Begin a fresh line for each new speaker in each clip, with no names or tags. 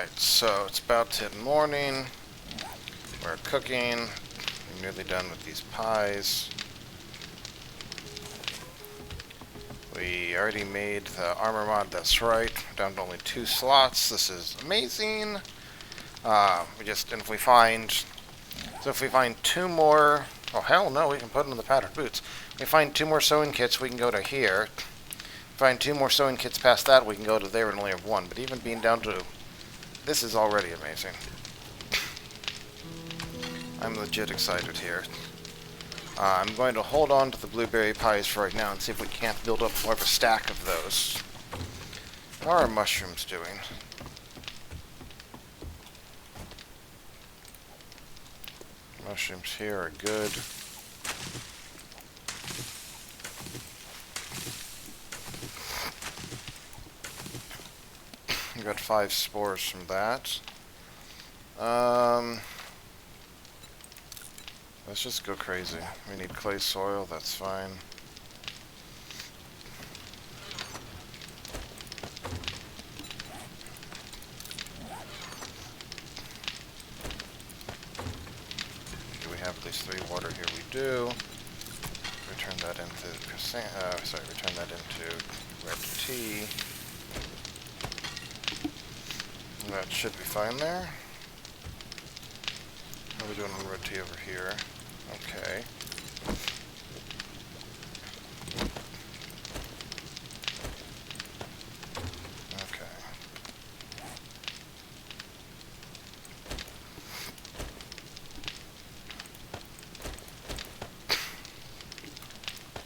Alright, so it's about 10 morning. We're cooking. We're nearly done with these pies. We already made the armor mod, that's right. Down to only 2 slots. This is amazing. If we find 2 more, oh hell no, we can put them in the patterned boots. If we find 2 more sewing kits, we can go to here. Find 2 more sewing kits past that, we can go to there and only have 1. But even being down to, this is already amazing. I'm legit excited here. I'm going to hold on to the blueberry pies for right now and see if we can't build up more of a stack of those. How are our mushrooms doing? Mushrooms here are good. We got 5 spores from that. Let's just go crazy. We need clay soil, that's fine. Do we have at least 3 water here? We do. Return that into return that into red tea. That should be fine there. How are we doing on red tea over here? Okay. Okay.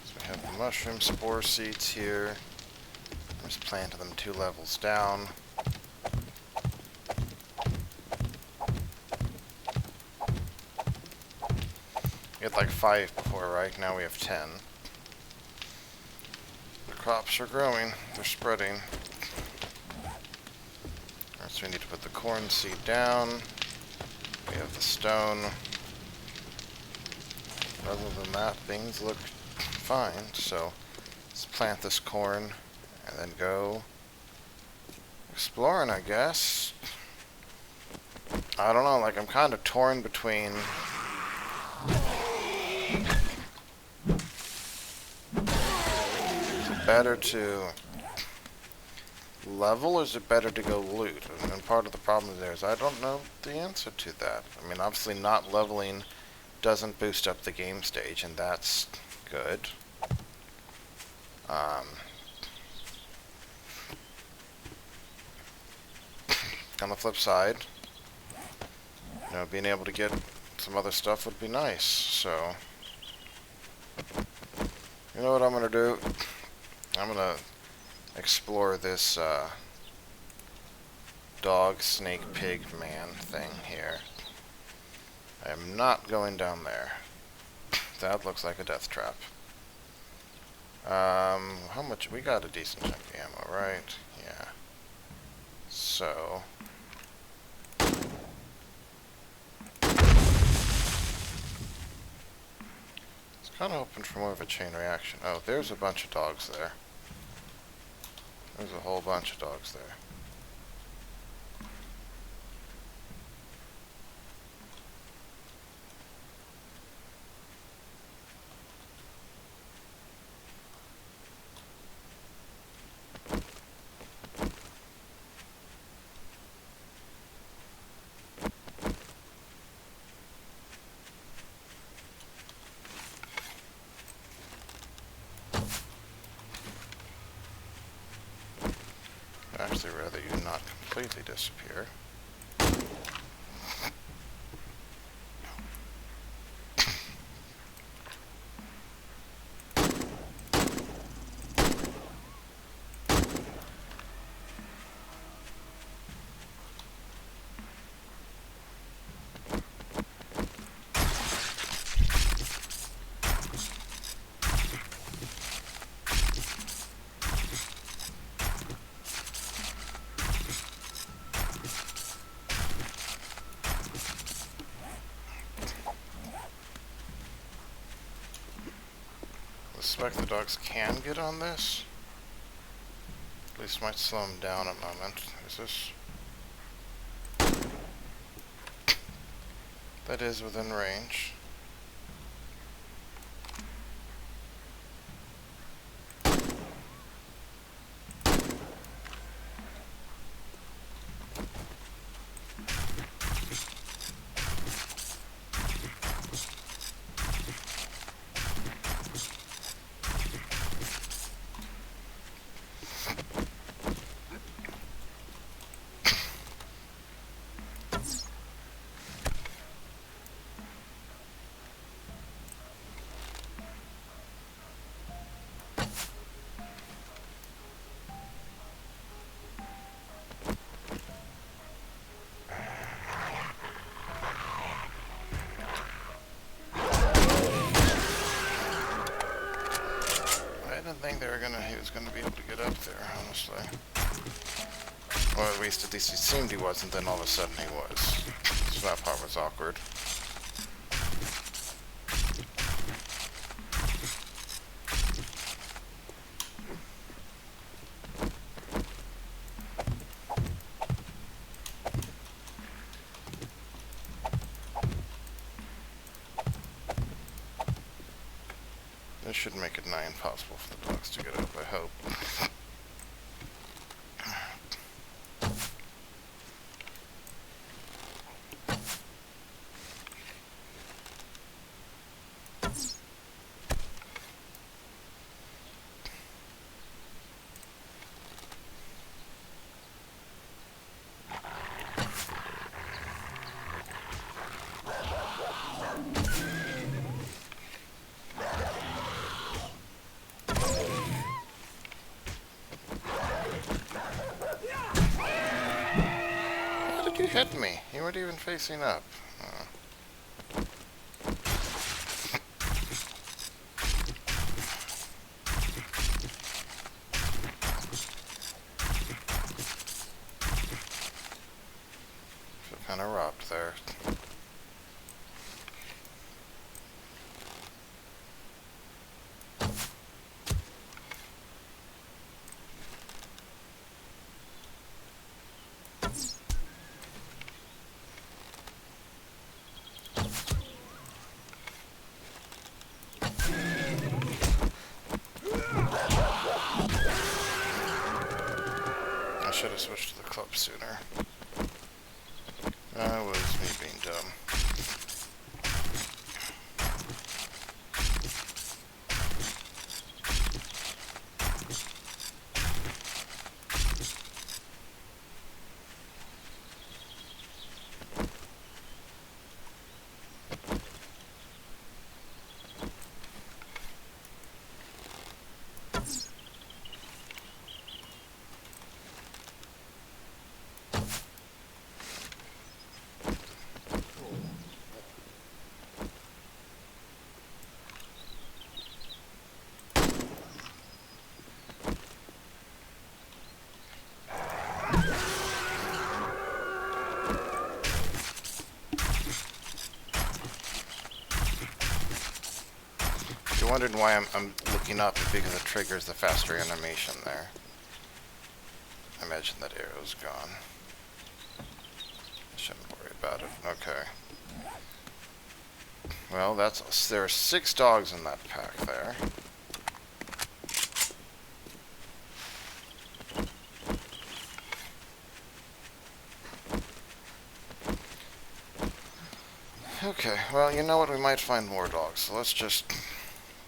So we have the mushroom spore seeds here. I'm just planting them 2 levels down. We had like 5 before, right? Now we have 10. The crops are growing. They're spreading. Alright, so we need to put the corn seed down. We have the stone. Other than that, things look fine. So let's plant this corn and then go exploring, I guess. I don't know, like I'm kind of torn between better to level or is it better to go loot? And part of the problem there is I don't know the answer to that. I mean, obviously not leveling doesn't boost up the game stage, and that's good. On the flip side, you know, being able to get some other stuff would be nice, so you know what I'm gonna do? I'm gonna explore this dog, snake, pig, man thing here. I am not going down there. That looks like a death trap. How much? We got a decent chunk of ammo, right? Yeah. So it's kind of hoping for more of a chain reaction. Oh, there's a bunch of dogs there. There's a whole bunch of dogs there. I'd actually rather you not completely disappear. I suspect the dogs can get on this. At least might slow them down a moment. Is this? that is within range. I didn't think he was gonna be able to get up there, honestly. Or at least he seemed he wasn't, then all of a sudden he was. So that part was awkward. This should make it nigh impossible for the dogs to get up, I hope. You hit me. You weren't even facing up. Feel kind of robbed there. I should have switched to the club sooner. That was me being dumb. You're wondering why I'm looking up, because it triggers the faster animation there. I imagine that arrow's gone. Shouldn't worry about it. Okay. Well, there are 6 dogs in that pack there. Okay, well, you know what? We might find more dogs, so let's just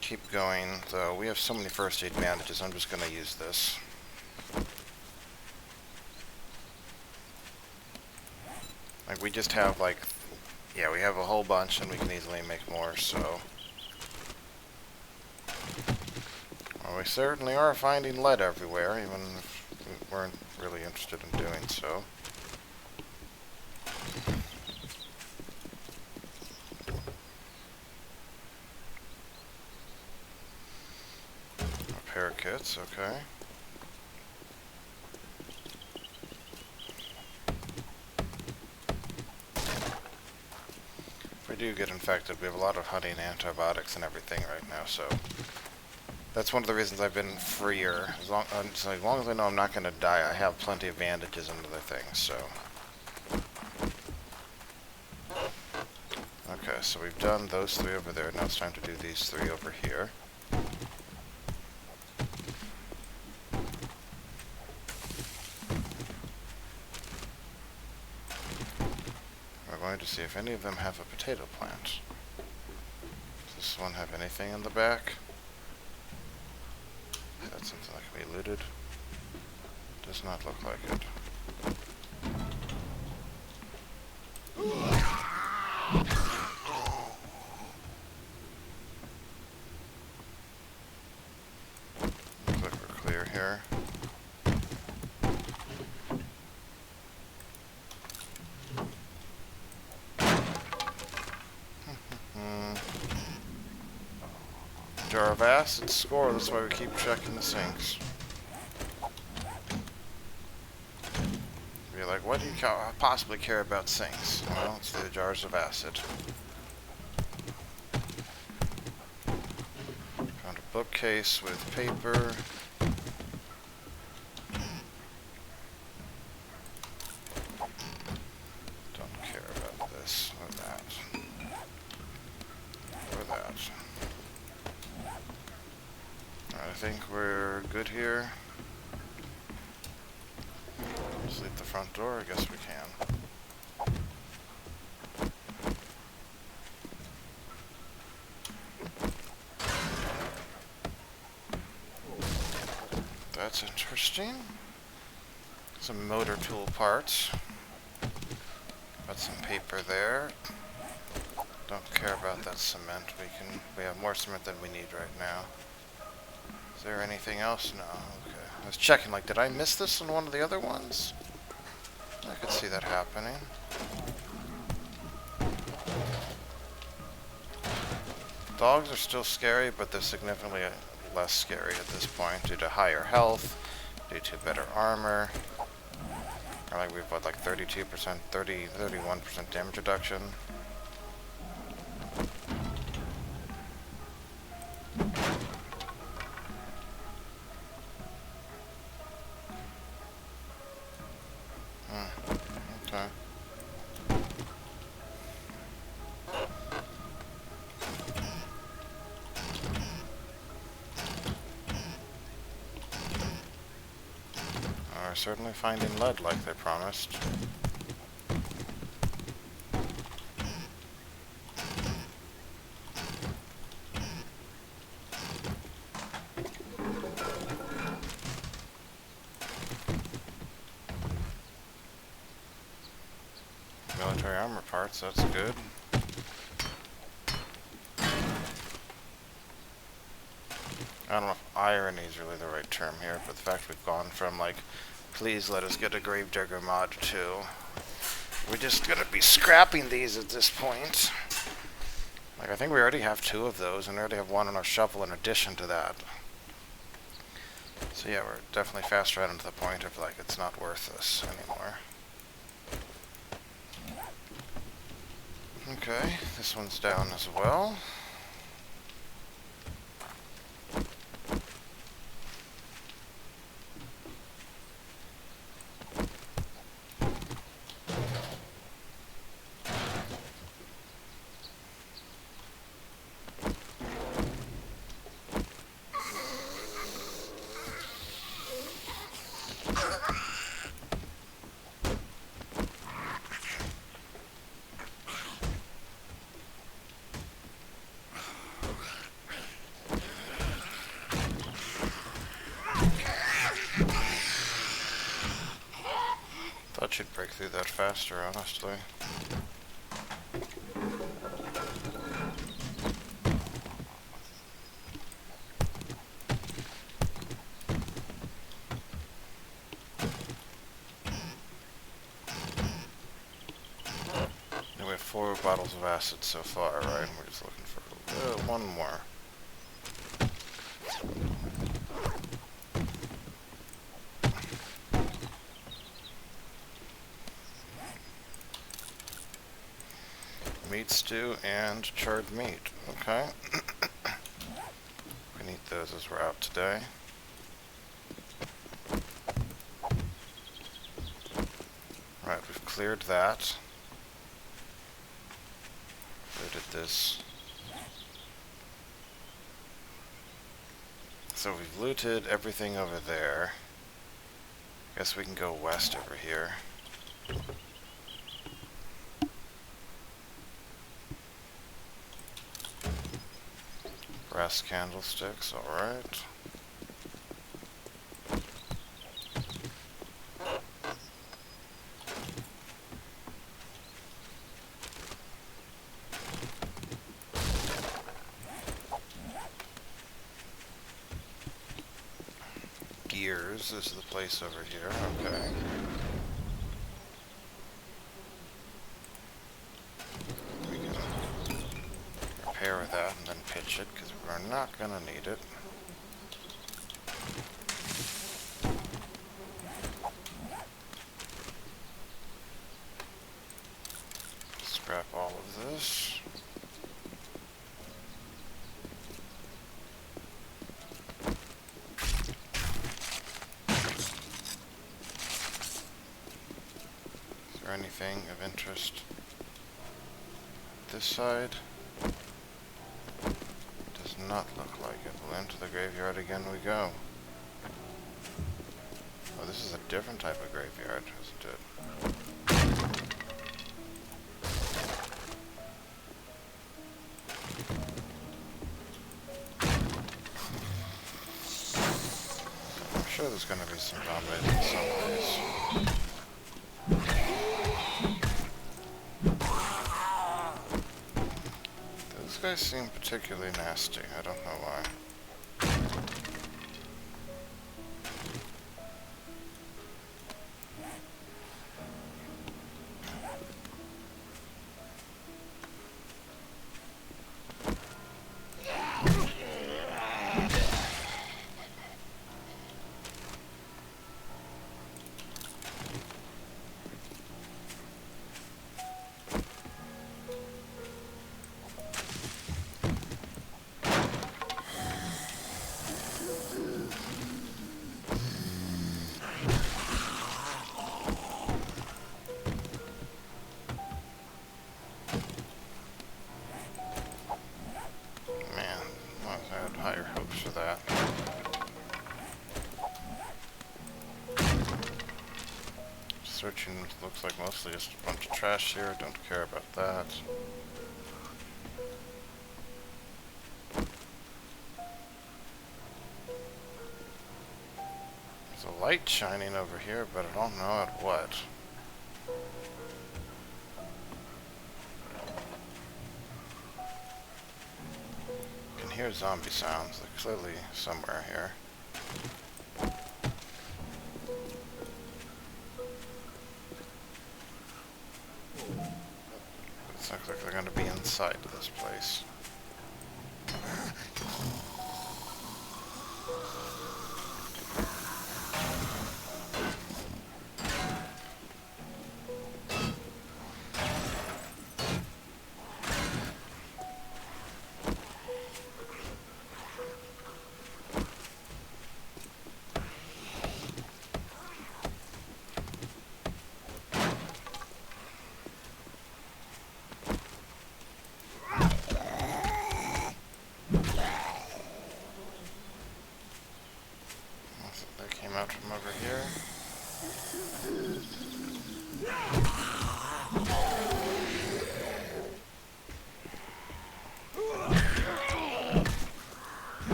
keep going. Though we have so many first aid bandages, I'm just going to use this. Like, we just have, like, yeah, we have a whole bunch, and we can easily make more, so. Well, we certainly are finding lead everywhere, even if we weren't really interested in doing so. Repair kits, okay. If we do get infected, we have a lot of honey and antibiotics and everything right now, so that's one of the reasons I've been freer. As long as I know I'm not going to die, I have plenty of bandages and other things, so. Okay, so we've done those 3 over there. Now it's time to do these 3 over here. We're going to see if any of them have a potato plant. Does this one have anything in the back? That's something that can be looted. Does not look like it. Looks like we're clear here. Jar of acid score, that's why we keep checking the sinks. You're like, what do you possibly care about sinks? Well, it's the jars of acid. Found a bookcase with paper. Don't care about this or that. Or that. I think we're good here. Just leave the front door, I guess we can. That's interesting. Some motor tool parts. Got some paper there. Don't care about that cement. We have more cement than we need right now. Is there anything else? No. Okay. I was checking, like, did I miss this in one of the other ones? I could see that happening. Dogs are still scary, but they're significantly less scary at this point due to higher health, due to better armor. Or like we've got like 32%, 31% damage reduction. Okay. We're certainly finding lead like they promised. Military armor parts, that's good. I don't know if irony is really the right term here, but the fact we've gone from like, please let us get a Gravedigger mod to, we're just gonna be scrapping these at this point. Like, I think we already have 2 of those, and we already have 1 on our shovel in addition to that. So yeah, we're definitely fast right into the point of like, it's not worth this anymore. Okay, this one's down as well. Thought you'd break through that faster, honestly. And we have 4 bottles of acid so far, right? We're just looking for 1 more. Meat stew and charred meat. Okay. We can eat those as we're out today. Right, we've cleared that. Looted this. So we've looted everything over there. Guess we can go west over here. Brass candlesticks, alright. Gears is the place over here, okay. We can repair that and then pitch it, because we're not gonna need it. Scrap all of this. Anything of interest this side? Does not look like it. Well, into the graveyard again we go. Oh, this is a different type of graveyard, isn't it? I'm sure there's going to be some zombies in some place. Those guys seem particularly nasty. I don't know why. Higher hopes for that. Searching looks like mostly just a bunch of trash here. Don't care about that. There's a light shining over here, but I don't know at what. Hear zombie sounds. They're clearly somewhere here. It looks like they're going to be inside this place. Out from over here.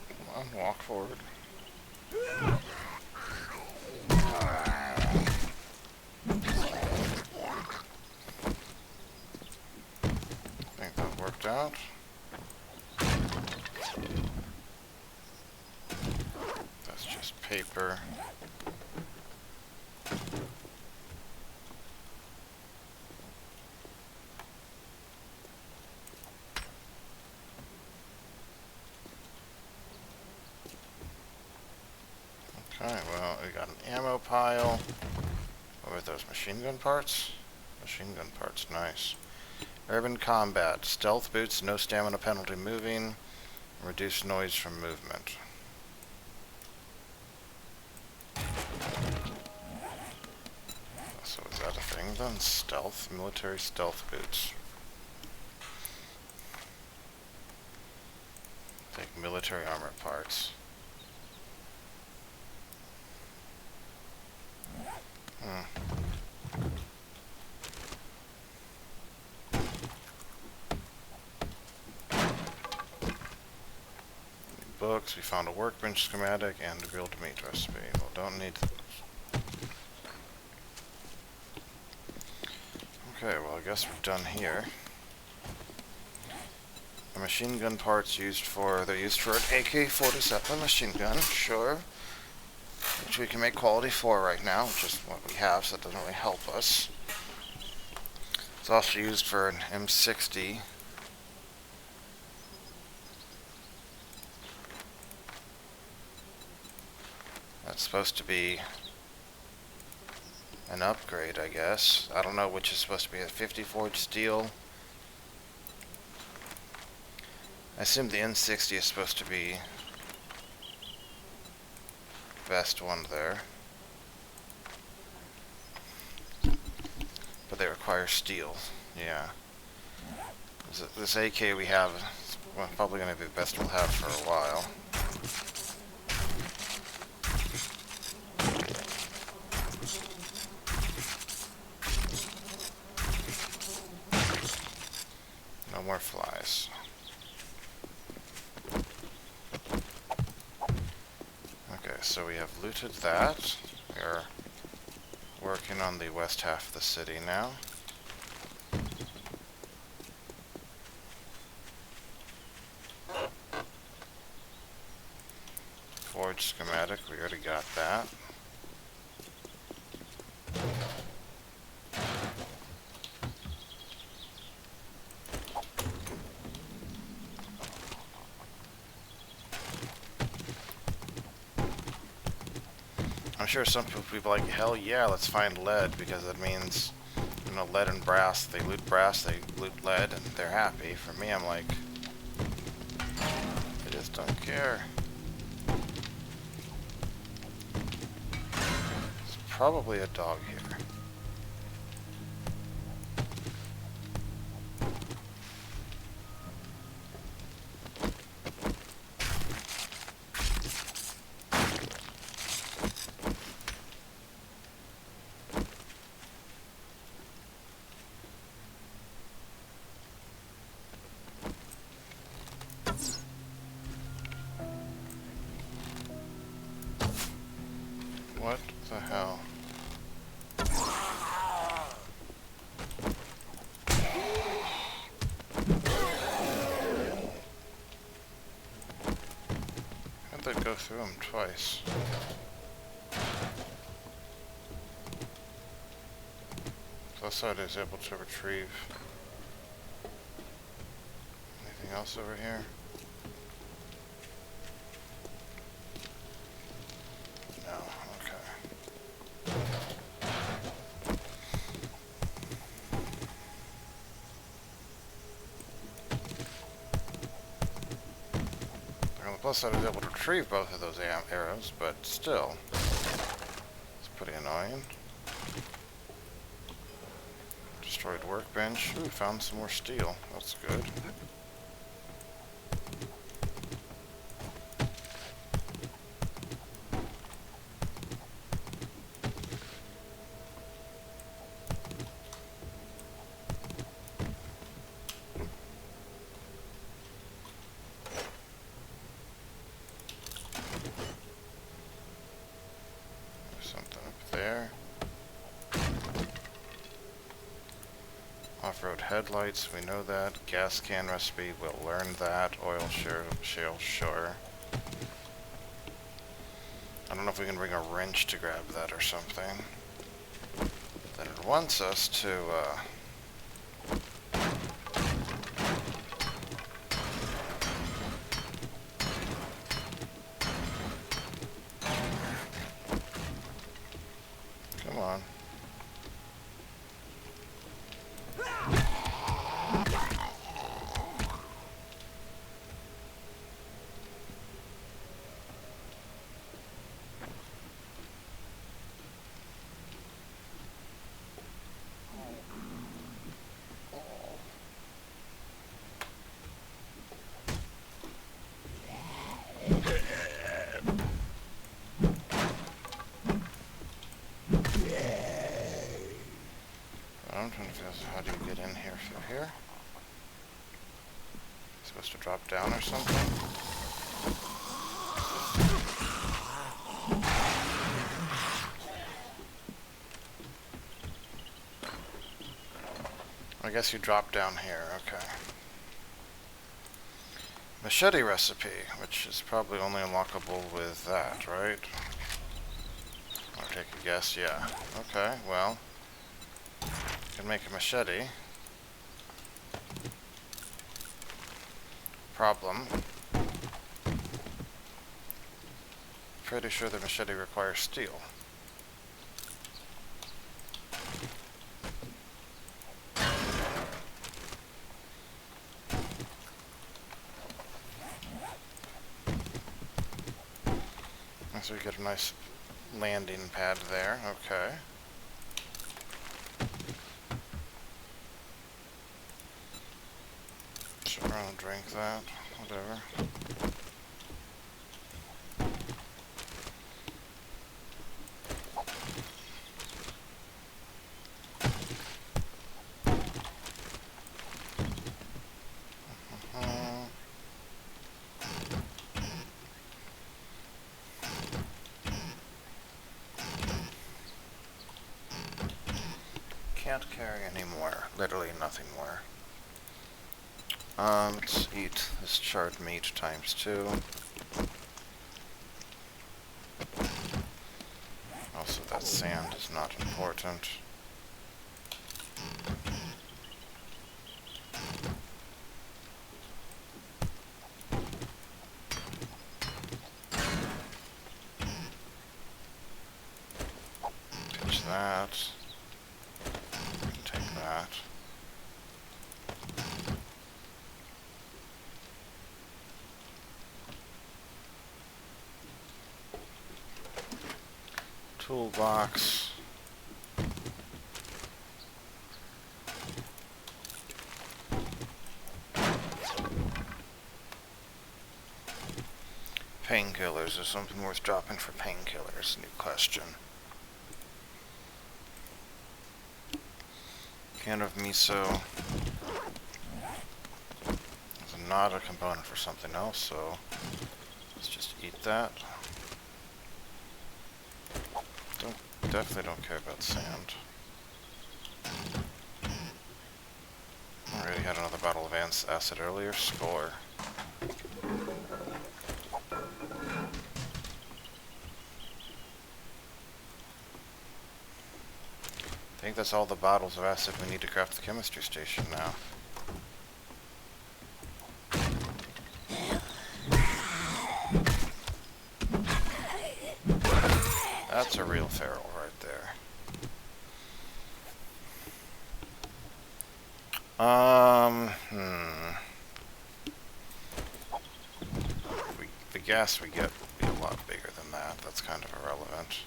Come on, walk forward. I think that worked out. That's just paper. Okay, well, we got an ammo pile. What were those, machine gun parts? Machine gun parts, nice. Urban combat, stealth boots, no stamina penalty moving, reduce noise from movement. interesting than stealth. Military stealth boots. Take military armor parts. Books, we found a workbench schematic and a grilled meat recipe. Well, don't need those. Okay, well, I guess we're done here. The machine gun parts they're used for an AK-47 machine gun, sure. Which we can make quality for right now, which is what we have, so that doesn't really help us. It's also used for an M60. That's supposed to be an upgrade, I guess. I don't know which is supposed to be a 50 forged steel. I assume the N60 is supposed to be the best one there. But they require steel, yeah. This AK we have is probably going to be the best we'll have for a while. No more flies. Okay, so we have looted that. We're working on the west half of the city now. Forge schematic, we already got that. I'm sure some people will be like, hell yeah, let's find lead, because it means, you know, lead and brass. They loot brass, they loot lead, and they're happy. For me, I'm like, I just don't care. There's probably a dog here. What the hell? How'd that go through him twice? So that's how I was able to retrieve. Anything else over here? No, okay. On the plus side, I was able to retrieve both of those arrows, but still, it's pretty annoying. Destroyed workbench. Ooh, found some more steel. That's good. Something up there. Off-road headlights, we know that. Gas can recipe, we'll learn that. Oil shale, sure. I don't know if we can bring a wrench to grab that or something. Then it wants us to, come on. supposed to drop down or something? I guess you drop down here, okay. Machete recipe, which is probably only unlockable with that, right? I'll take a guess, yeah. Okay, well, you can make a machete. Problem. Pretty sure the machete requires steel. So we get a nice landing pad there, okay. Sure, I'll drink that, whatever. Can't carry any more. Literally nothing more. Let's eat this charred meat times 2. Also, that sand is not important. Pitch that. Take that. Toolbox. Painkillers. Is something worth dropping for painkillers? New question. Can of miso. It's not a component for something else, so let's just eat that. Definitely don't care about sand. Already had another bottle of acid earlier. Score. I think that's all the bottles of acid we need to craft the chemistry station now. That's a real feral right there. The gas we get would be a lot bigger than that. That's kind of irrelevant.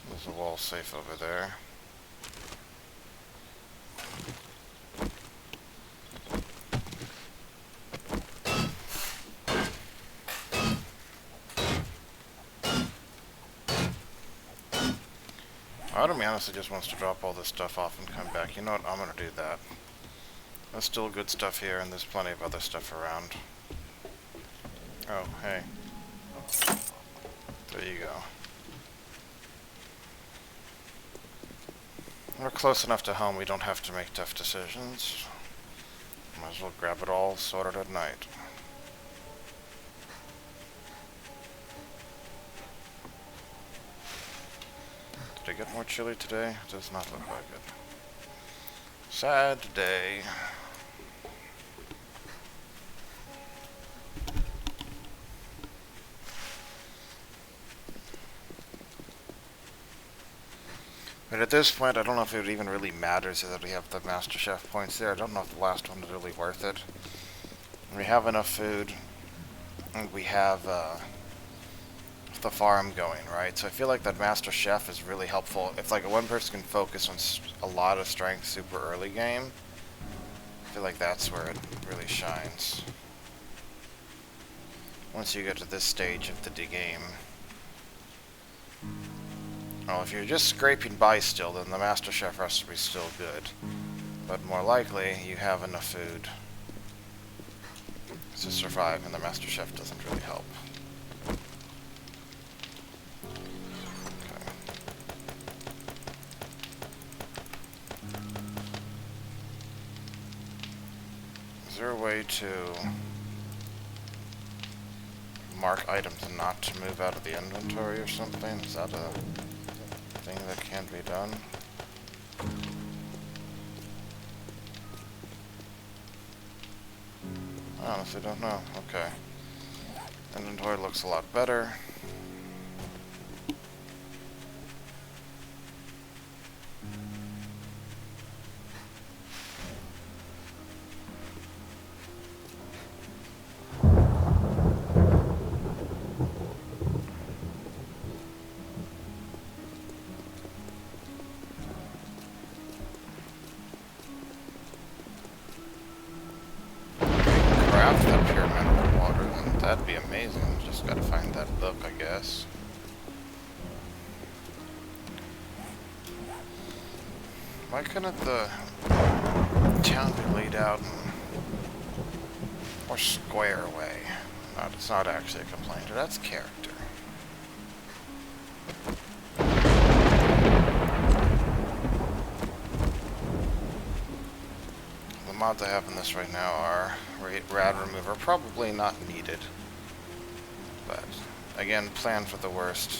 There's a wall safe over there. Part of me honestly just wants to drop all this stuff off and come back. You know what? I'm gonna do that. There's still good stuff here, and there's plenty of other stuff around. Oh, hey. There you go. We're close enough to home we don't have to make tough decisions. Might as well grab it all sorted at night. Did I get more chili today? It does not look like it. Sad day. But at this point, I don't know if it even really matters that we have the Master Chef points there. I don't know if the last one is really worth it. We have enough food, and we have the farm going, right? So I feel like that Master Chef is really helpful. If like one person can focus on a lot of strength super early game, I feel like that's where it really shines. Once you get to this stage of the game. Well, if you're just scraping by still, then the Master Chef recipe is still good. But more likely, you have enough food to survive, and the Master Chef doesn't really help. Okay. Is there a way to mark items not to move out of the inventory or something? Is that a thing that can be done? I honestly don't know. Okay. Inventory looks a lot better. Craft the pure mineral water, then that'd be amazing. Just gotta find that book, I guess. Why couldn't the town be laid out in a more square way? It's not actually a complaint, that's character. The mods I have in this right now are rad remover, probably not needed. But again, plan for the worst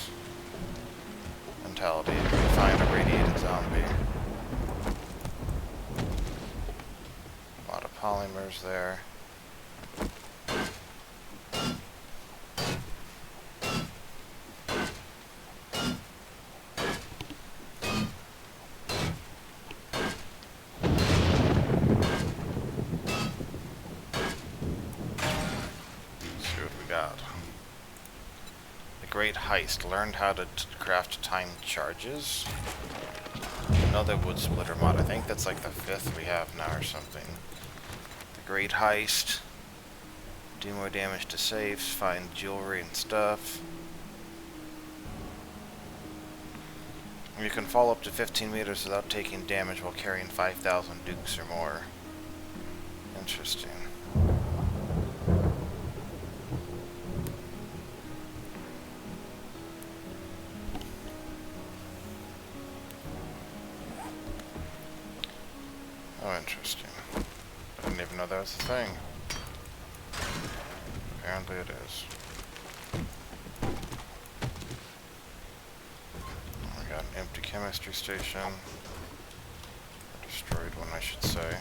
mentality. Find a radiated zombie. A lot of polymers there. Great Heist. Learned how to craft timed charges. Another wood splitter mod. I think that's like the 5th we have now or something. The Great Heist. Do more damage to safes. Find jewelry and stuff. You can fall up to 15 meters without taking damage while carrying 5,000 dukes or more. Interesting. Oh, interesting. I didn't even know that was a thing. Apparently it is. Oh, we got an empty chemistry station. A destroyed one, I should say.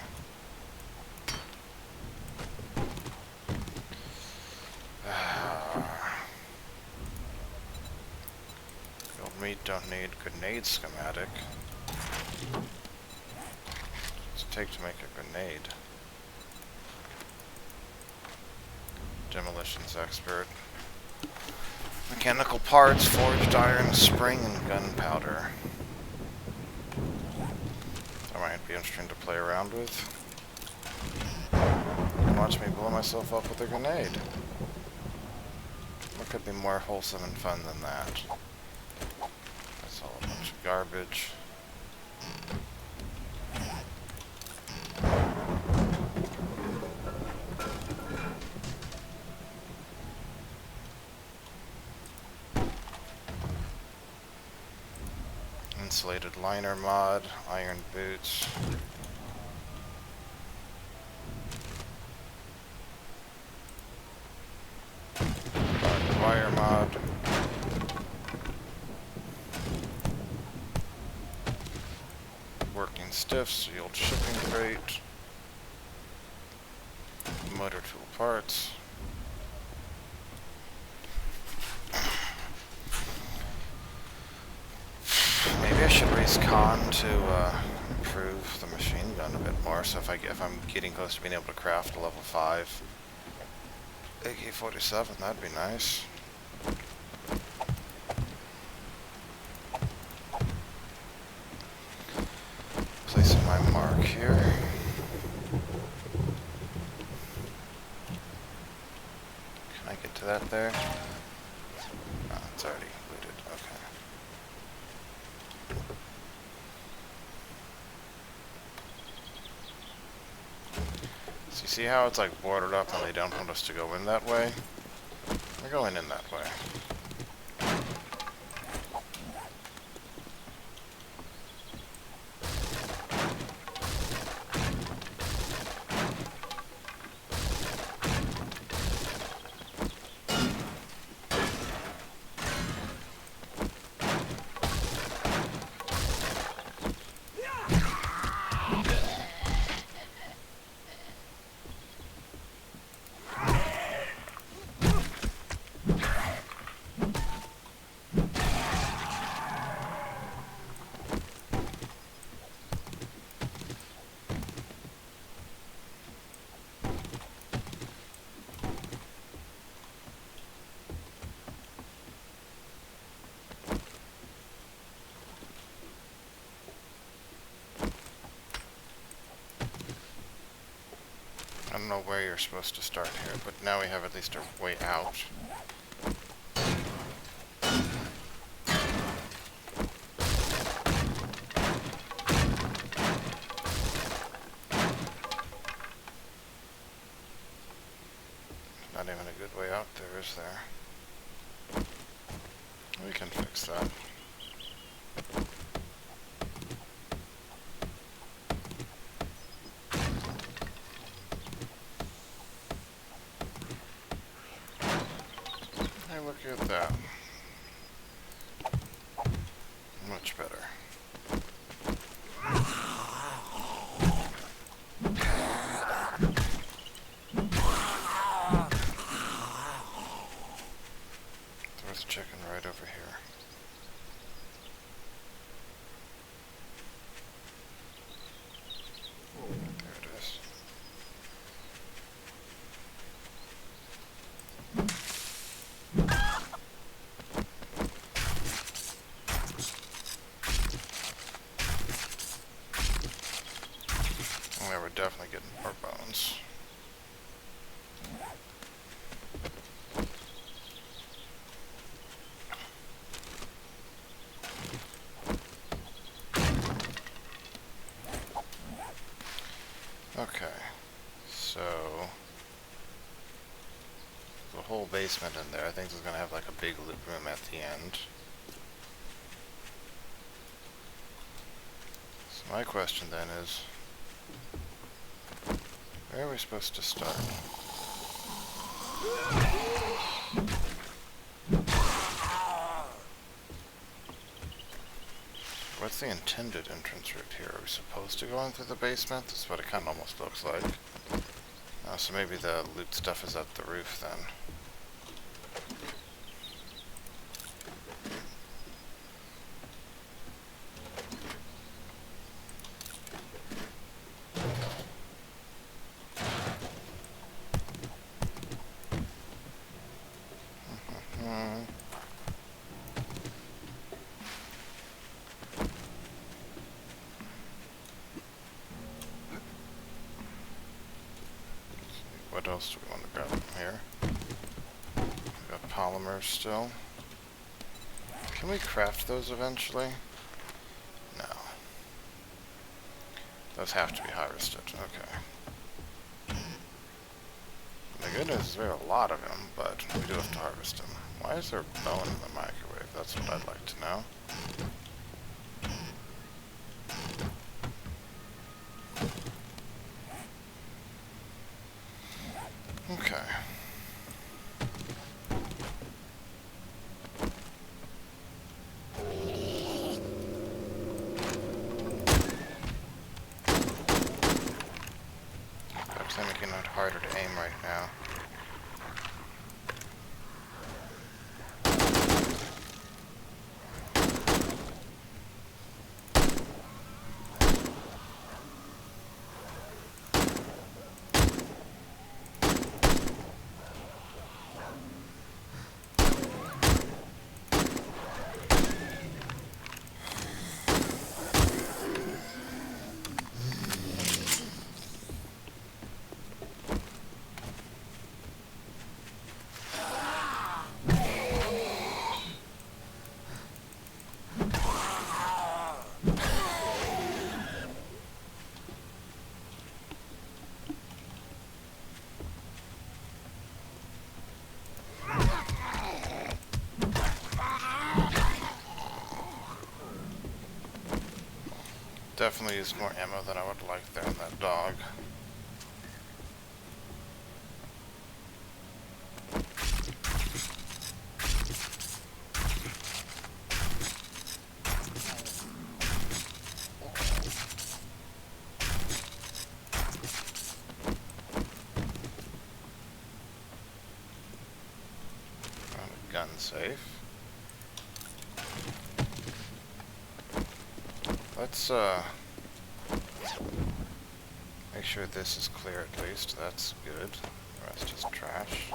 Gold meat, don't need grenade schematic. Take to make a grenade. Demolitions expert. Mechanical parts, forged iron, spring, and gunpowder. That might be interesting to play around with. Watch me blow myself up with a grenade. What could be more wholesome and fun than that? That's all a bunch of garbage. Insulated liner mod, iron boots. Barbed wire mod. Working stiffs, yield shipping crate. Motor tool parts. Maybe I should raise con to improve the machine gun a bit more. So if I'm getting close to being able to craft a level 5 AK-47, that'd be nice. Placing my mark here. Can I get to that there? Oh, it's already looted. Okay. See see how it's like boarded up and they don't want us to go in that way? We're going in that way. I don't know where you're supposed to start here, but now we have at least a way out. Not even a good way out there, is there? We can fix that. Hey, look at that. Much better. There's a chicken right over here. There it is. Oh, yeah, we're definitely getting more bones. Okay, so the whole basement in there, I think is going to have like a big loot room at the end. So my question then is, where are we supposed to start? What's the intended entrance route here? Are we supposed to go in through the basement? That's what it kind of almost looks like. So maybe the loot stuff is at the roof then. What else do we want to grab from here? We got polymers still. Can we craft those eventually? No. Those have to be harvested. Okay. The good news is there are a lot of them, but we do have to harvest them. Why is there bone in the microwave? That's what I'd like to know. Okay. Perhaps I'm making it harder to aim right now. Definitely used more ammo than I would like there on that dog. Found a gun safe. Let's make sure this is clear at least. That's good. The rest is trash.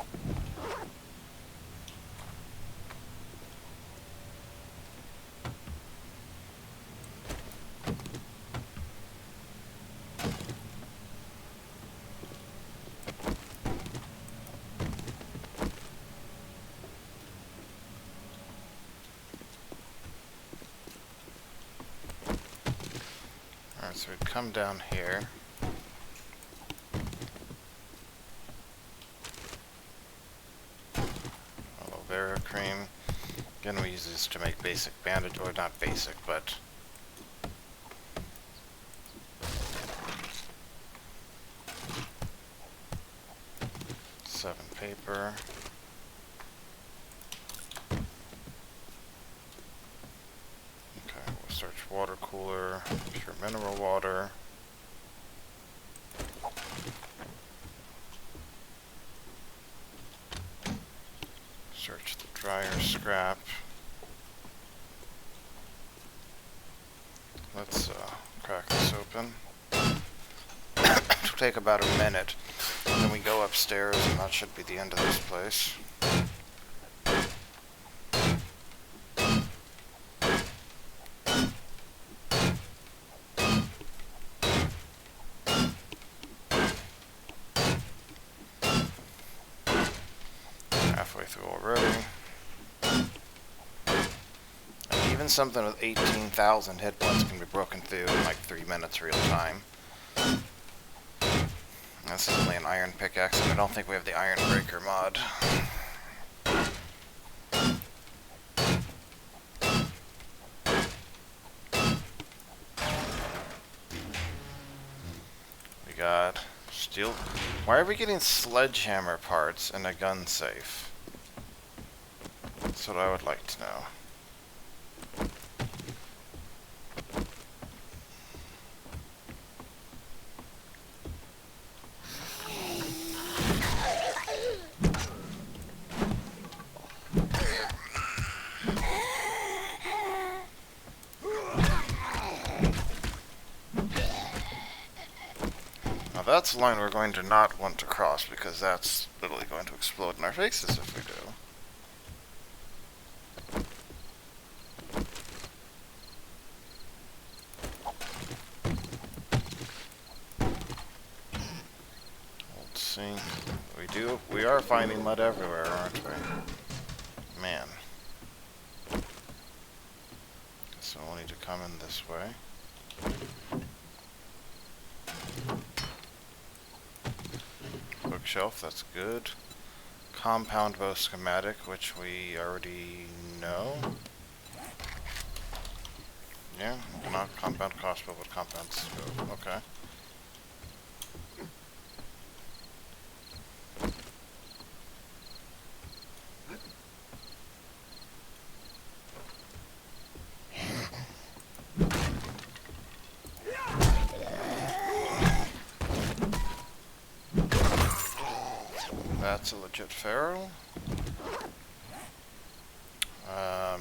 Alright, so we'd come down here. Aloe vera cream. Again, we use this to make basic bandage, or not basic, but paper. Okay, we'll search water cooler, pure mineral water. Search the dryer scrap. Let's crack this open. It'll take about a minute. Then we go upstairs, and that should be the end of this place. Halfway through already. And even something with 18,000 hit points can be broken through in like 3 minutes real time. This is only an iron pickaxe, and I don't think we have the iron breaker mod. We got steel. Why are we getting sledgehammer parts in a gun safe? That's what I would like to know. That's a line we're going to not want to cross, because that's literally going to explode in our faces if we do. Old sink. We are finding mud everywhere, aren't we? Man. So we'll need to come in this way. Bookshelf, that's good. Compound bow schematic, which we already know. Yeah, not compound crossbow, but compound scope. Okay. That's a legit feral. I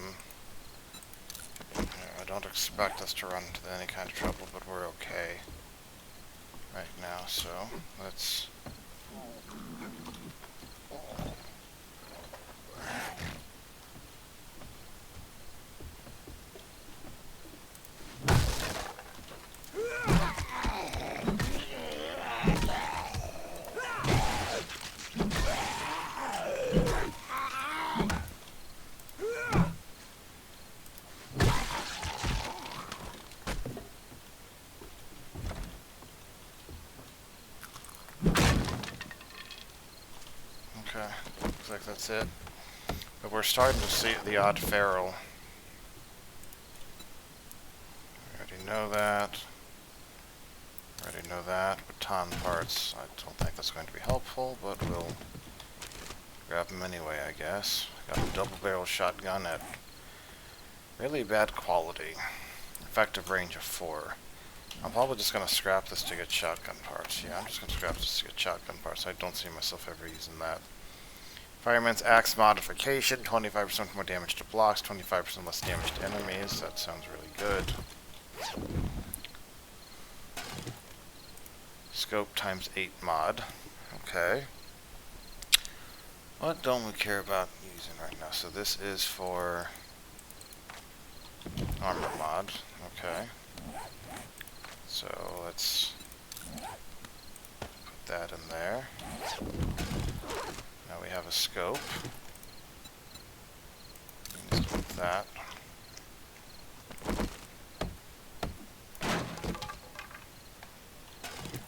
don't expect us to run into any kind of trouble, but we're okay right now, so let's... Okay, looks like that's it. But we're starting to see the odd feral. We already know that. Already know that. Baton parts, I don't think that's going to be helpful, but we'll grab them anyway, I guess. Got a double barrel shotgun at really bad quality. Effective range of 4. I'm probably just going to scrap this to get shotgun parts. Yeah, I'm just going to scrap this to get shotgun parts. I don't see myself ever using that. Fireman's Axe modification, 25% more damage to blocks, 25% less damage to enemies. That sounds really good. Scope times 8 mod. Okay. What don't we care about using right now? So this is for armor mod. Okay. So let's put that in there. Now we have a scope. Let's put that.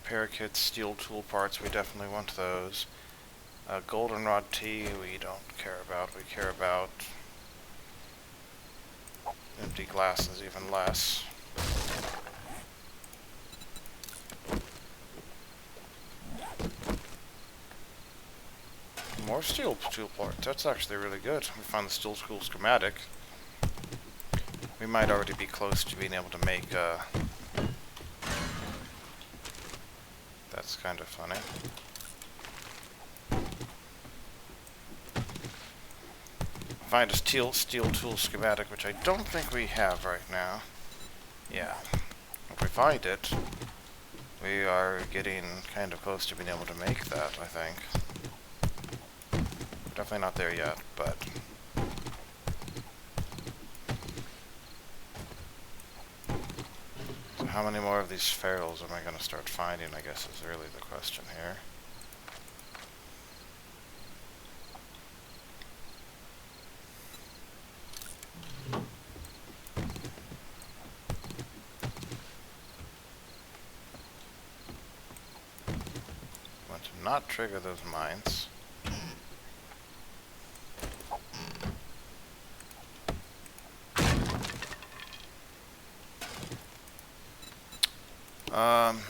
Repair kits, steel tool parts, we definitely want those. Goldenrod tea, we don't care about. We care about empty glasses even less. More steel tool parts. That's actually really good. We found the steel tool schematic. We might already be close to being able to make that's kind of funny. Find a steel tool schematic, which I don't think we have right now. Yeah. If we find it, we are getting kind of close to being able to make that, I think. Definitely not there yet, but so how many more of these ferals am I going to start finding, I guess, is really the question here. Want to not trigger those mines.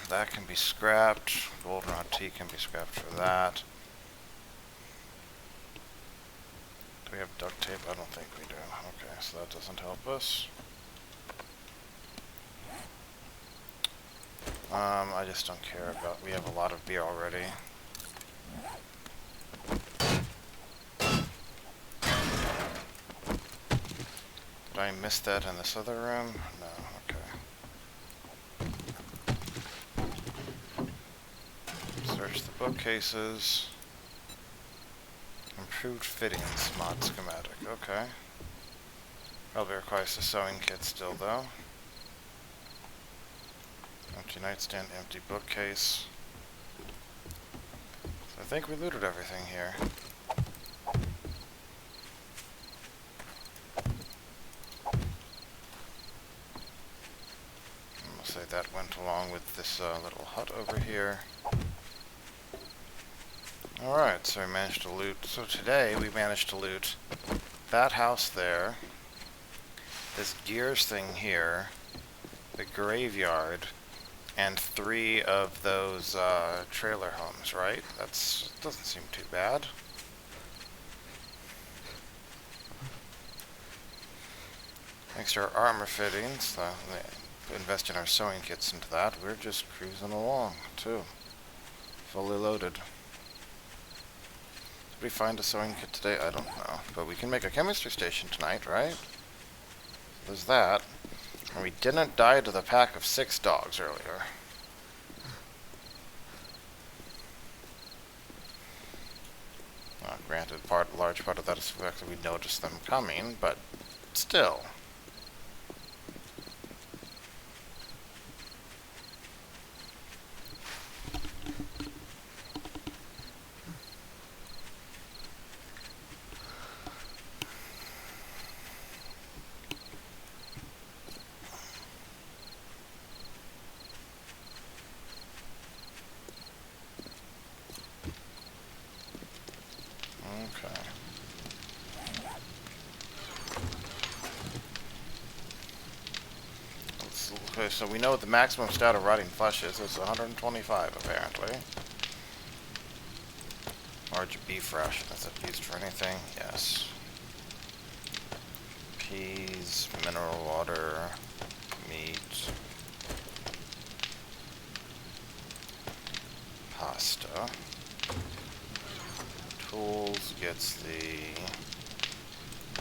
That can be scrapped. Goldenrod tea can be scrapped for that. Do we have duct tape? I don't think we do. Okay, so that doesn't help us. I just don't care about, we have a lot of beer already. Did I miss that in this other room? No, okay. Search the bookcases. Improved fittings mod schematic, okay. Probably requires a sewing kit still though. Empty nightstand, empty bookcase. So I think we looted everything here. And we'll say that went along with this little hut over here. Alright, so we managed to loot. So today we managed to loot that house there, this gears thing here, the graveyard, and 3 of those trailer homes, right? That doesn't seem too bad. Thanks to our armor fittings, invest in our sewing kits into that, we're just cruising along, too. Fully loaded. Did we find a sewing kit today? I don't know. But we can make a chemistry station tonight, right? There's that. And we didn't die to the pack of 6 dogs earlier. Granted, large part of that is the fact that we noticed them coming, but still. Okay, so we know what the maximum stat of rotting flesh is. It's 125, apparently. RGB ration. Is it used for anything? Yes. Peas, mineral water, meat, pasta. Tools gets the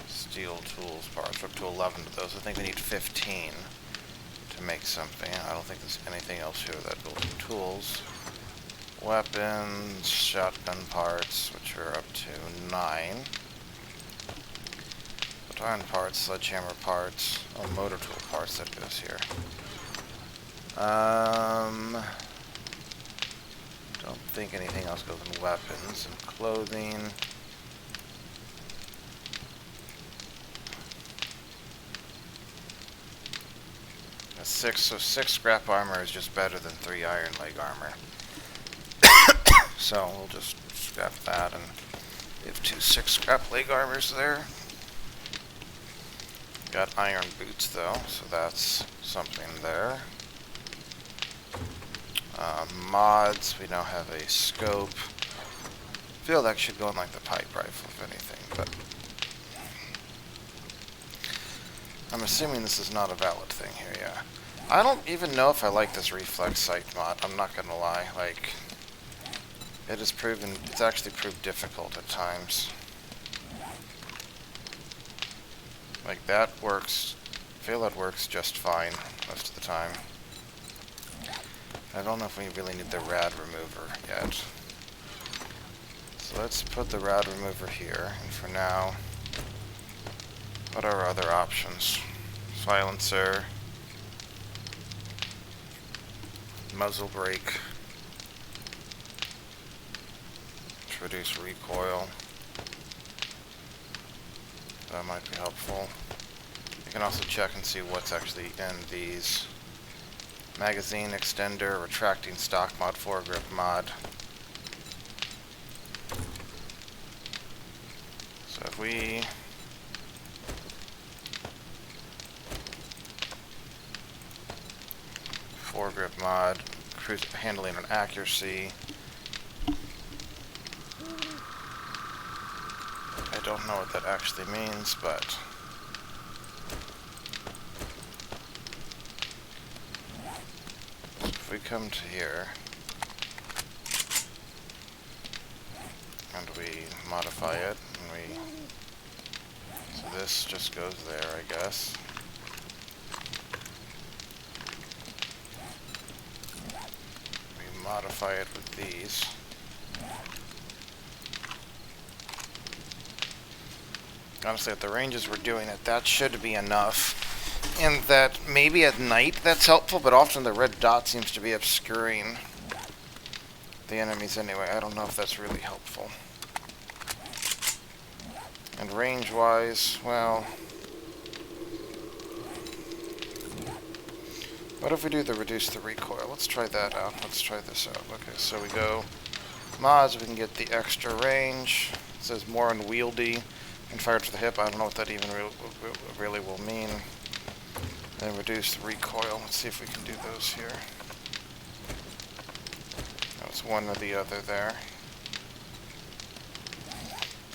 steel tools parts. We're up to 11 of those. I think we need 15 to make something. I don't think there's anything else here that goes in tools. Weapons, shotgun parts, which are up to 9. Baton parts, sledgehammer parts, oh, motor tool parts, that goes here. Don't think anything else goes in weapons and clothing. A 6, so 6 scrap armor is just better than 3 iron leg armor. So we'll just scrap that and we have 2 6 scrap leg armors there. Got iron boots though, so that's something there. Mods, we now have a scope. I feel that should go in like the pipe rifle if anything, but I'm assuming this is not a valid thing here, yeah. I don't even know if I like this reflex sight mod, I'm not gonna lie. Like, it has proven, it's actually proved difficult at times. Like, that works, I feel that works just fine most of the time. I don't know if we really need the rad remover yet. So let's put the rad remover here, and for now, what are our other options? Silencer, muzzle brake, to reduce recoil. That might be helpful. You can also check and see what's actually in these. Magazine extender, retracting stock mod, foregrip mod. So if we foregrip mod, cruise handling and accuracy. I don't know what that actually means, but if we come to here and we modify it, and we, so this just goes there, I guess. We modify it with these. Honestly, at the ranges we're doing it, that should be enough. And that maybe at night that's helpful, but often the red dot seems to be obscuring the enemies anyway. I don't know if that's really helpful. And range-wise, well, what if we do the reduce the recoil? Let's try that out. Let's try this out. Okay, so we go mods, we can get the extra range. It says more unwieldy and fire to the hip. I don't know what that even really will mean. And reduce the recoil. Let's see if we can do those here. No, it's one or the other there.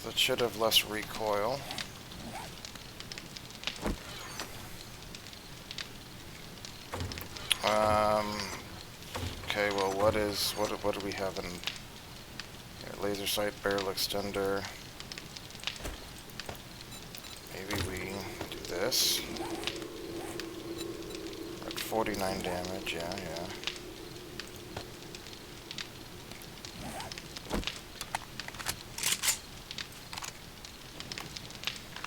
So it should have less recoil. Okay, well, what do we have in here? Laser sight, barrel extender. Maybe we do this. 49 damage, yeah.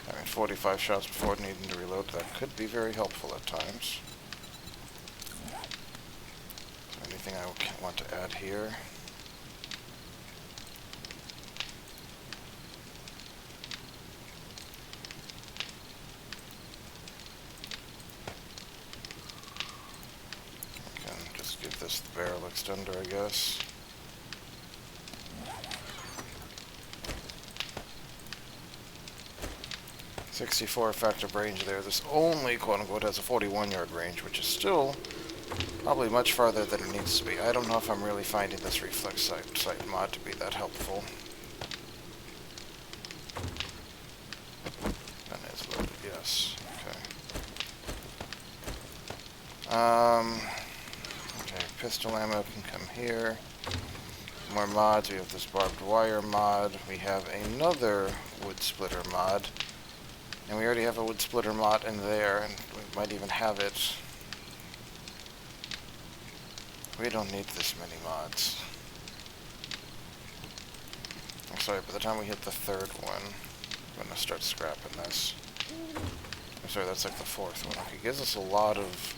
I mean, 45 shots before needing to reload, that could be very helpful at times. Anything I want to add here? Give this the barrel extender, I guess. 64 effective range there. This only, quote-unquote, has a 41-yard range, which is still probably much farther than it needs to be. I don't know if I'm really finding this reflex sight mod to be that helpful. Gun is loaded, yes. Okay. Okay, pistol ammo can come here. More mods. We have this barbed wire mod. We have another wood splitter mod. And we already have a wood splitter mod in there, and we might even have it. We don't need this many mods. I'm sorry, by the time we hit the third one, I'm gonna start scrapping this. I'm sorry, that's like the fourth one. Okay, it gives us a lot of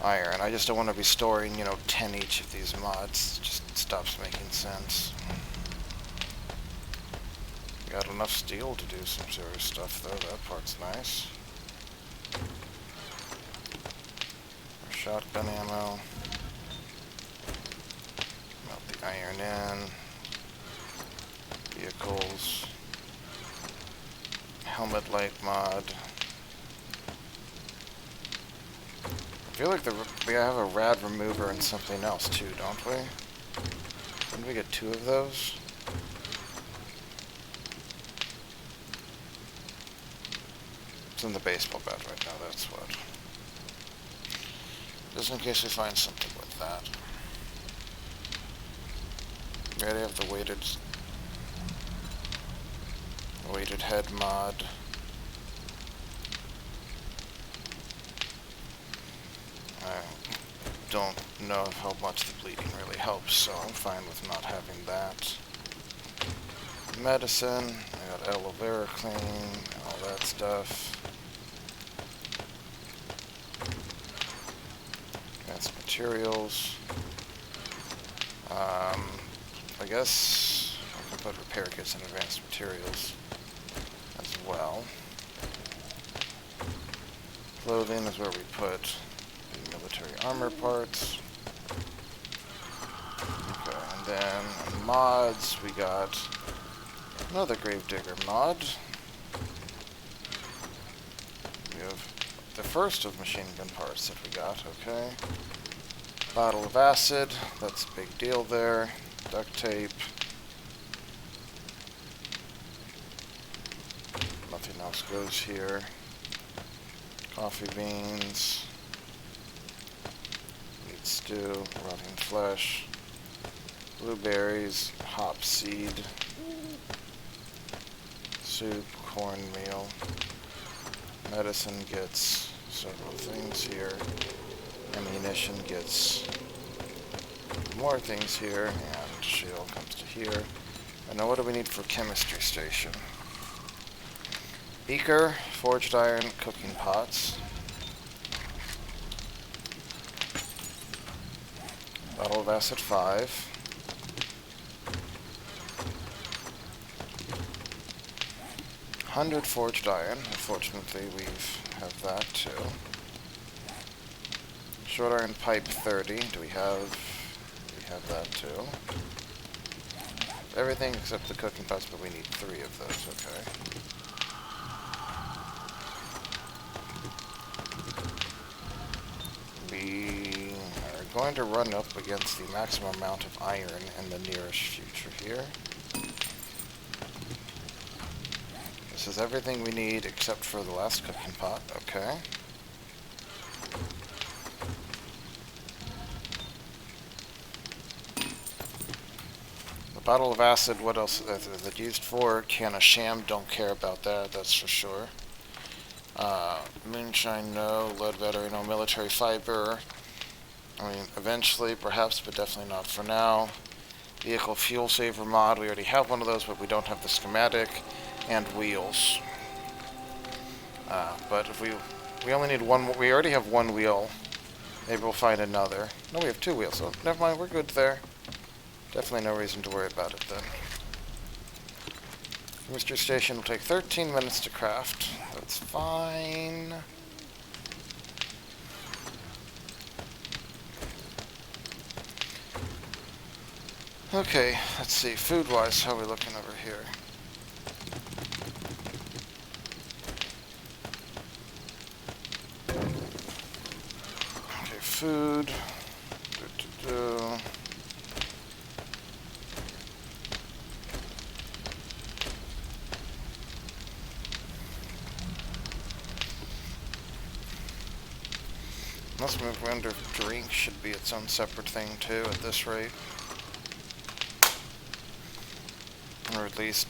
iron. I just don't want to be storing, 10 each of these mods. It just stops making sense. Got enough steel to do some serious stuff, though. That part's nice. More shotgun ammo. Melt the iron in. Vehicles. Helmet light mod. I feel like we have a rad remover and something else, too, don't we? Didn't we get 2 of those? It's in the baseball bat right now, that's what. Just in case we find something with that. We already have the weighted head mod. I don't know how much the bleeding really helps, so I'm fine with not having that. Medicine, I got aloe vera clean, all that stuff. Advanced materials. I guess I can put repair kits in advanced materials as well. Clothing is where we put the military armor parts. Okay, and then on mods we got another Gravedigger mod. We have the first of machine gun parts that we got, okay. Bottle of acid, that's a big deal there. Duct tape. Nothing else goes here. Coffee beans. Meat stew, rotting flesh. Blueberries, hop seed. Soup, cornmeal. Medicine gets several things here. Ammunition gets more things here, and shale comes to here. And now what do we need for chemistry station? Beaker, forged iron, cooking pots. Bottle of acid 5. $100 forged iron. Unfortunately, we have that too. Short iron pipe 30. Do we have that too? Everything except the cooking pots, but we need 3 of those, okay. We are going to run up against the maximum amount of iron in the nearest future here. This is everything we need except for the last cooking pot, okay. Bottle of acid, what else is it used for? Can of sham, don't care about that, that's for sure. Moonshine, no. Lead battery, no. Military fiber. I mean, eventually, perhaps, but definitely not for now. Vehicle fuel saver mod, we already have one of those, but we don't have the schematic. And wheels. But if we only need one, we already have one wheel. Maybe we'll find another. No, we have 2 wheels, so never mind, we're good there. Definitely no reason to worry about it then. Chemistry station will take 13 minutes to craft. That's fine. Okay, let's see. Food-wise, how are we looking over here? food. Must wonder if drink should be its own separate thing too at this rate. Or at least...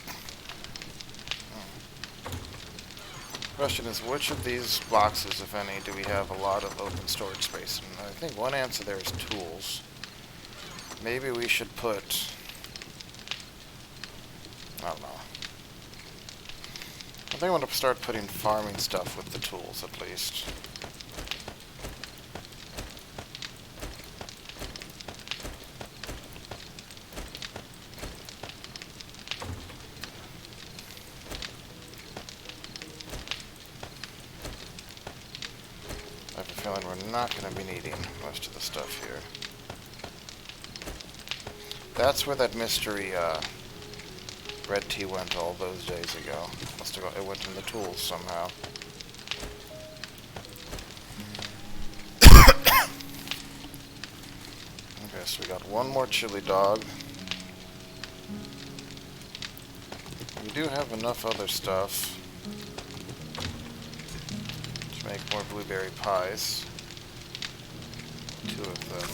Question is, which of these boxes, if any, do we have a lot of open storage space? And I think one answer there is tools. Maybe we should put... I don't know. I think I'm going to start putting farming stuff with the tools, at least. I have a feeling we're not going to be needing most of the stuff here. That's where that mystery red tea went all those days ago. Must have it went in the tools somehow. Okay, so we got one more chili dog. We do have enough other stuff to make more blueberry pies. 2 of them.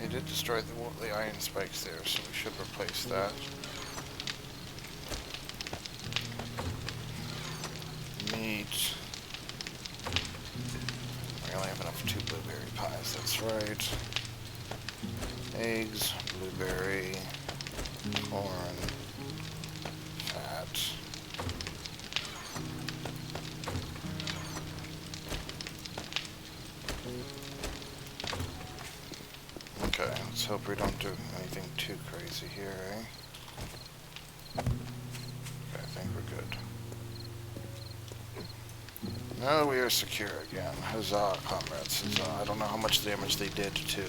They did destroy the iron spikes there, so we should replace that. Meat. We only have enough 2 blueberry pies, that's right. Eggs, blueberry, corn, fat. Okay, let's hope we don't do anything too crazy here, eh? Okay, I think we're good. Now we are secure again. Huzzah, comrades, huzzah. I don't know how much damage they did to,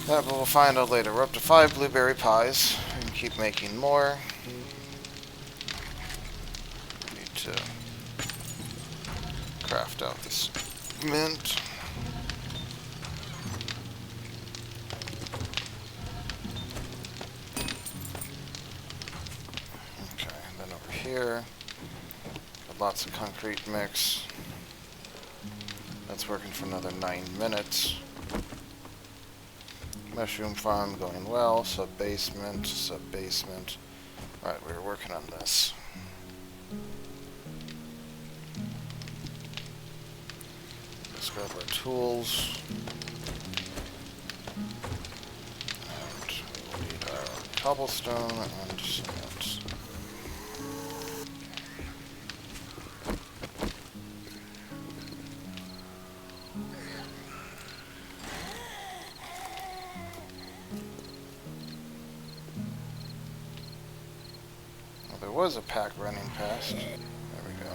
that, but we'll find out later. We're up to 5 blueberry pies. We can keep making more. Need to craft out this mint. Here, got lots of concrete mix. That's working for another 9 minutes. Mushroom farm going well. Sub-basement, sub-basement. Alright, we're working on this. Let's grab our tools. And we will need our cobblestone and cement. There was a pack running past. There we go.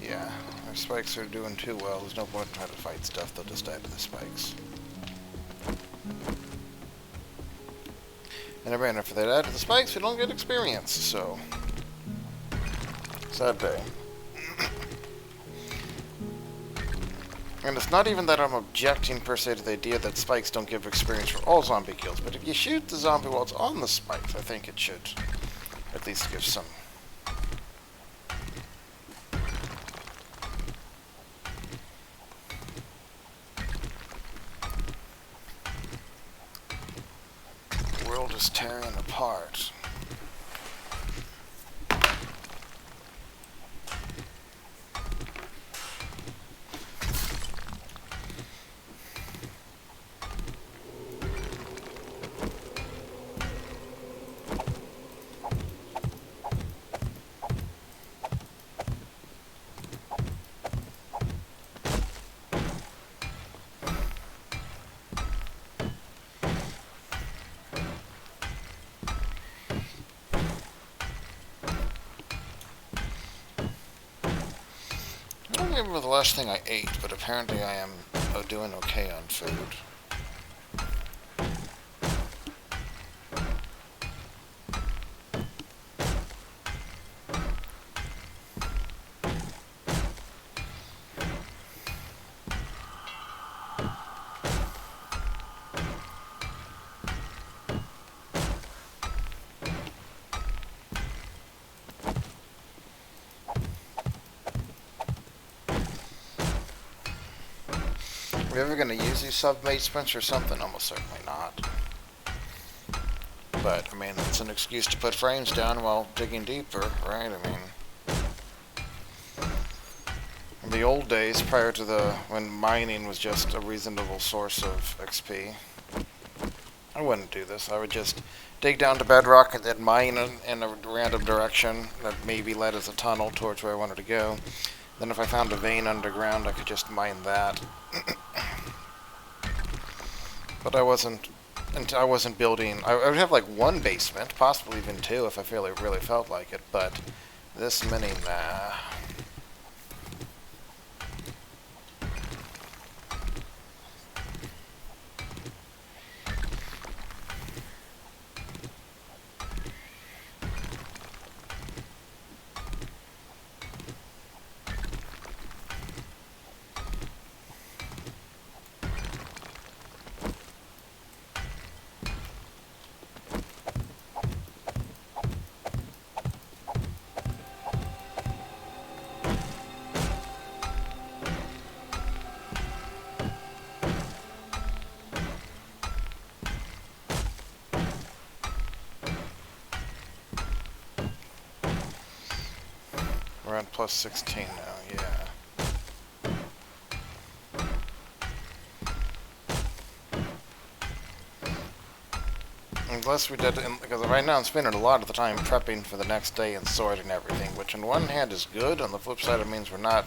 Yeah, our spikes are doing too well. There's no point in trying to fight stuff. They'll just die to the spikes. And again, if they die to the spikes, we don't get experience, so... sad day. And it's not even that I'm objecting per se to the idea that spikes don't give experience for all zombie kills, but if you shoot the zombie while it's on the spikes, I think it should at least give some. The world is tearing apart. I don't remember the last thing I ate, but apparently I am doing okay on food. Are we ever going to use these sub-basements or something? Almost certainly not. But, I mean, it's an excuse to put frames down while digging deeper, right? I mean, in the old days, prior to when mining was just a reasonable source of XP, I wouldn't do this. I would just dig down to bedrock and then mine in a random direction that maybe led as a tunnel towards where I wanted to go. Then if I found a vein underground, I could just mine that. But I wasn't building. I would have like one basement, possibly even two if I really felt like it. But this many, nah. We're on plus 16 now, yeah. Unless we did, because right now I'm spending a lot of the time prepping for the next day and sorting everything, which on one hand is good, on the flip side it means we're not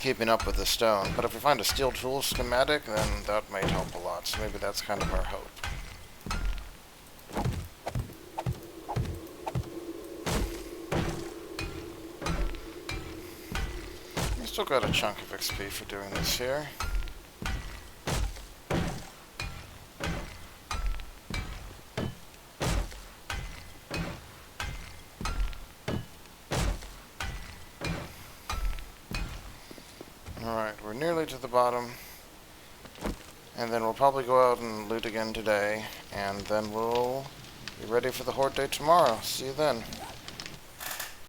keeping up with the stone. But if we find a steel tool schematic, then that might help a lot, so maybe that's kind of our hope. Still got a chunk of XP for doing this here. Alright, we're nearly to the bottom. And then we'll probably go out and loot again today. And then we'll be ready for the Horde Day tomorrow. See you then.